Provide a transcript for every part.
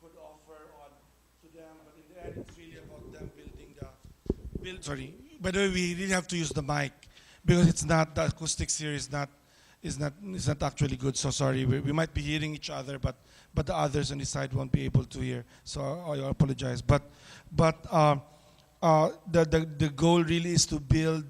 could offer on to them. But in the end, it's really about them building the build. Sorry. By the way, we really have to use the mic because it's not the acoustics here is not actually good. So sorry. We might be hearing each other, but the others on the side won't be able to hear. So I apologize. But the goal really is to build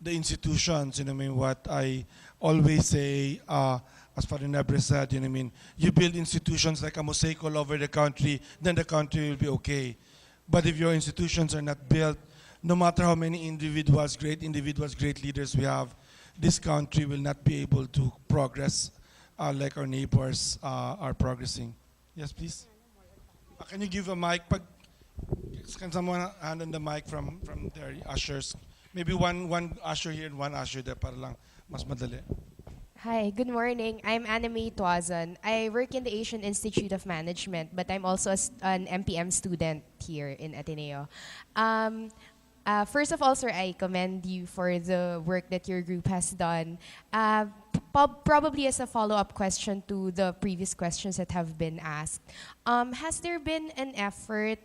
the institutions. You know, what I mean, what I always say, as Father Nebre said, you know, what I mean, you build institutions like a mosaic all over the country, then the country will be okay. But if your institutions are not built, no matter how many individuals, great leaders we have, this country will not be able to progress like our neighbors are progressing. Yes, please. Can you give a mic? Can someone hand on the mic from their ushers? Maybe one usher here and one usher there para lang mas madali. Hi, good morning. I'm Anime Tuazon. I work in the Asian Institute of Management, but I'm also an MPM student here in Ateneo. First of all, sir, I commend you for the work that your group has done. Probably as a follow-up question to the previous questions that have been asked, has there been an effort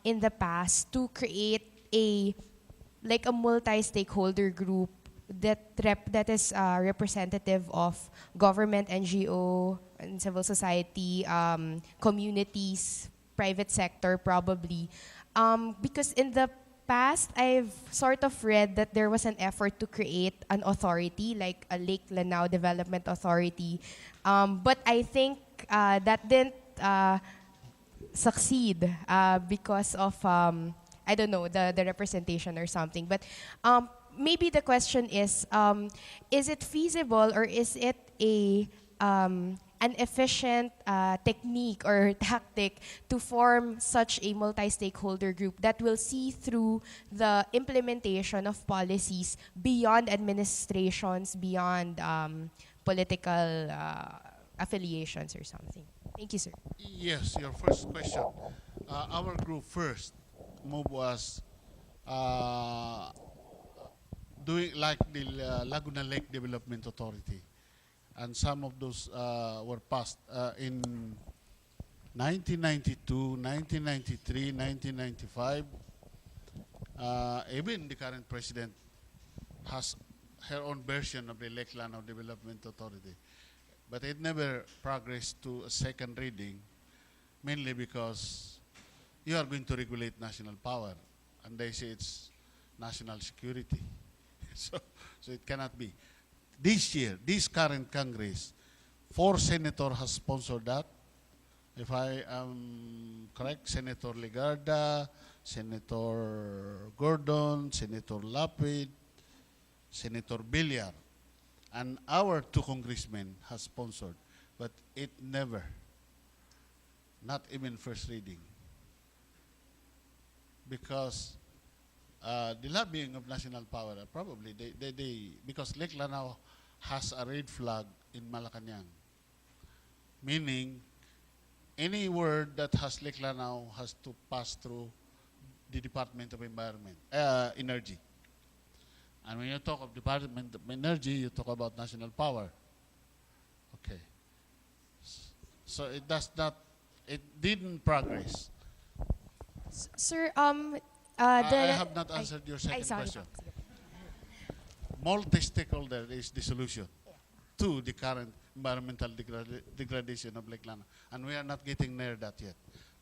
in the past to create a multi-stakeholder group that is representative of government, NGO, and civil society, communities, private sector probably? Because in the past, I've sort of read that there was an effort to create an authority, like a Lake Lanao Development Authority. But I think that didn't succeed because of, I don't know, the representation or something. But maybe the question is it feasible or is it an efficient technique or tactic to form such a multi-stakeholder group that will see through the implementation of policies beyond administrations, beyond political affiliations or something? Thank you, sir. Yes, your first question. Our group first move was uh, doing like the Laguna Lake Development Authority. And some of those were passed in 1992, 1993, 1995. Even the current president has her own version of the Lake Lanao Development Authority. But it never progressed to a second reading, mainly because you are going to regulate national power. And they say it's national security. so, so it cannot be. This year, this current Congress, 4 senators has sponsored that. If I am correct, Senator Legarda, Senator Gordon, Senator Lapid, Senator Villar, and our 2 congressmen has sponsored, but it never, not even first reading, because the lobbying of national power, probably they because Lake Lanao has a red flag in Malacanang, meaning any word that has Lake Lanao has to pass through the Department of Energy. And when you talk of Department of Energy, you talk about national power. Okay. So it didn't progress. Sir, I have not answered your second sorry. question. Multi-stakeholder is the solution to the current environmental degradation of Lake Lanao. And we are not getting near that yet.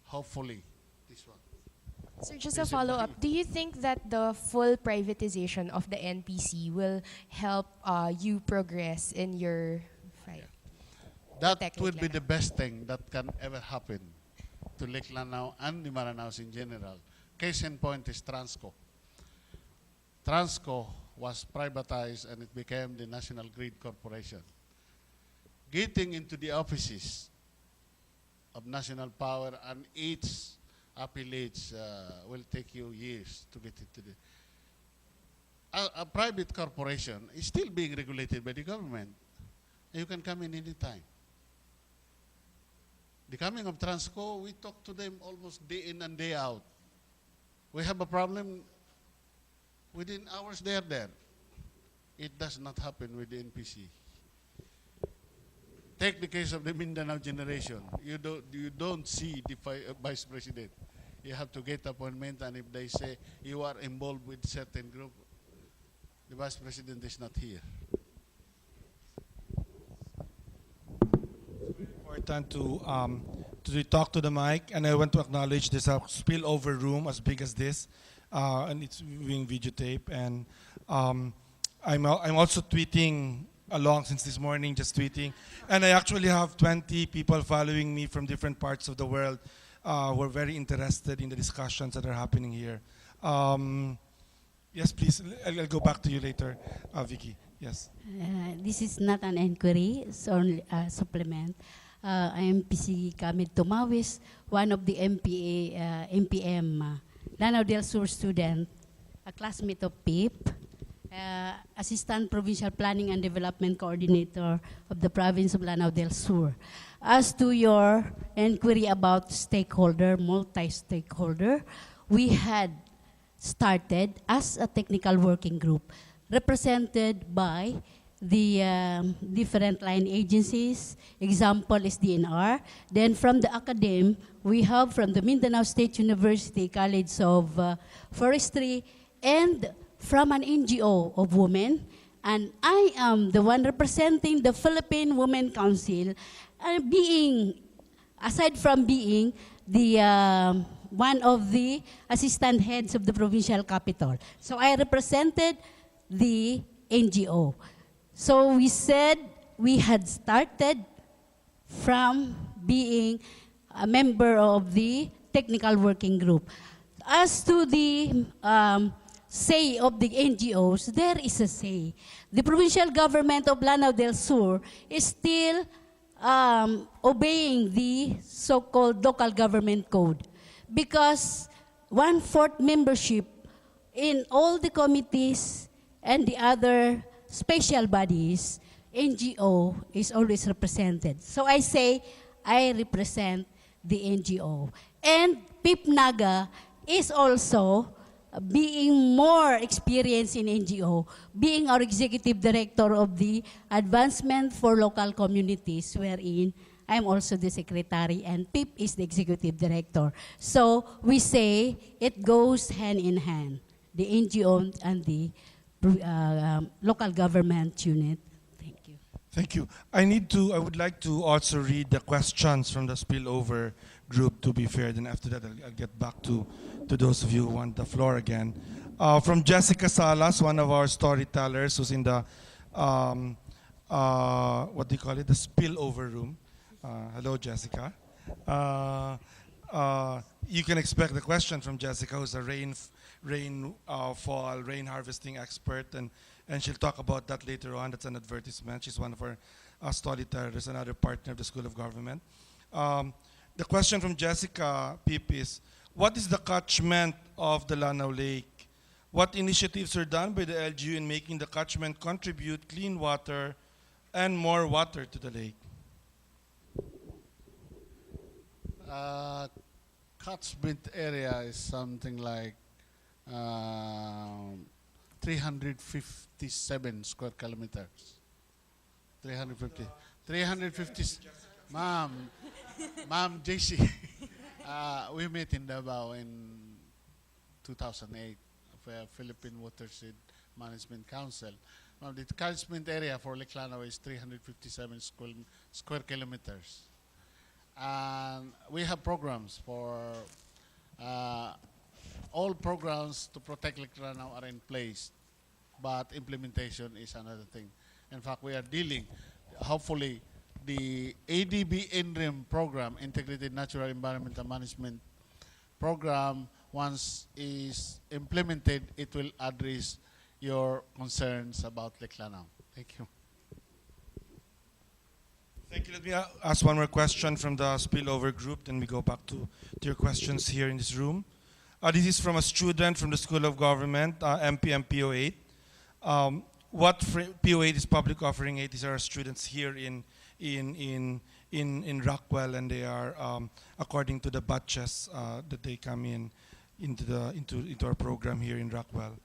Hopefully, this one. Sir, just a follow-up. Do you think that the full privatization of the NPC will help you progress in your fight? That Protect would Lake be Lanao. the best thing that can ever happen to Lake Lanao and the Maranaos in general. Case in point is Transco. Transco was privatized and it became the National Grid Corporation. Getting into the offices of national power and its appellates will take you years to get into the... A private corporation is still being regulated by the government. You can come in any time. The coming of Transco, we talk to them almost day in and day out. We have a problem, within hours they are there. It does not happen with the NPC. take the case of the Mindanao generation. You don't see the vice president. You have to get appointment, and if they say you are involved with certain group, the vice president is not here. Important to talk to the mic, and I want to acknowledge there's a spillover room as big as this, and it's being videotape. And I'm also tweeting along since this morning, just tweeting, and I actually have 20 people following me from different parts of the world who are very interested in the discussions that are happening here. Yes, please. I'll go back to you later, Vicky. Yes. This is not an inquiry, it's only a supplement. I am PC Kamid Tumawis, one of the MPM-Lanao del Sur student, a classmate of PIP, Assistant Provincial Planning and Development Coordinator of the province of Lanao del Sur. As to your inquiry about stakeholder, multi-stakeholder, we had started as a technical working group represented by the different line agencies. Example is DNR. Then from the academe, we have from the Mindanao State University College of Forestry, and from an NGO of women. And I am the one representing the Philippine Women Council, aside from being the one of the assistant heads of the provincial capital. So I represented the NGO. So we said we had started from being a member of the technical working group. As to the say of the NGOs, there is a say. The provincial government of Lanao del Sur is still obeying the so-called local government code, because 1/4 membership in all the committees and the other special bodies, NGO is always represented. So I say I represent the NGO. And PIP Naga is also being more experienced in NGO, being our executive director of the Advancement for Local Communities, wherein I'm also the secretary and PIP is the executive director. So we say it goes hand in hand, the NGO and the local government unit. Thank you. Thank you. I would like to also read the questions from the spillover group, to be fair. Then after that, I'll get back to those of you who want the floor again. From Jessica Salas, one of our storytellers who's in the, what do you call it, the spillover room. Hello, Jessica. You can expect the question from Jessica, who's a rain harvesting expert, and she'll talk about that later on. That's an advertisement. She's one of our storytellers, another partner of the School of Government. The question from Jessica Pip is, what is the catchment of the Lanao Lake? What initiatives are done by the LGU in making the catchment contribute clean water and more water to the lake? Catchment area is something like 357 square kilometers. 350. Ma'am JC, we met in Davao in 2008 for Philippine Watershed Management Council. Now, the catchment area for Lake Lanao is 357 square kilometers. And we have programs for all programs to protect Lake Lanao are in place, but implementation is another thing. In fact, we are dealing, hopefully, the ADB NREM program, Integrated Natural Environmental Management program, once is implemented, it will address your concerns about Lake Lanao. Thank you. Thank you. Let me ask one more question from the spillover group, then we go back to your questions here in this room. This is from a student from the School of Government, MPM-PO8. What PO8 is Public Offering 8. These are our students here in Rockwell, and they are according to the batches that they come into our program here in Rockwell.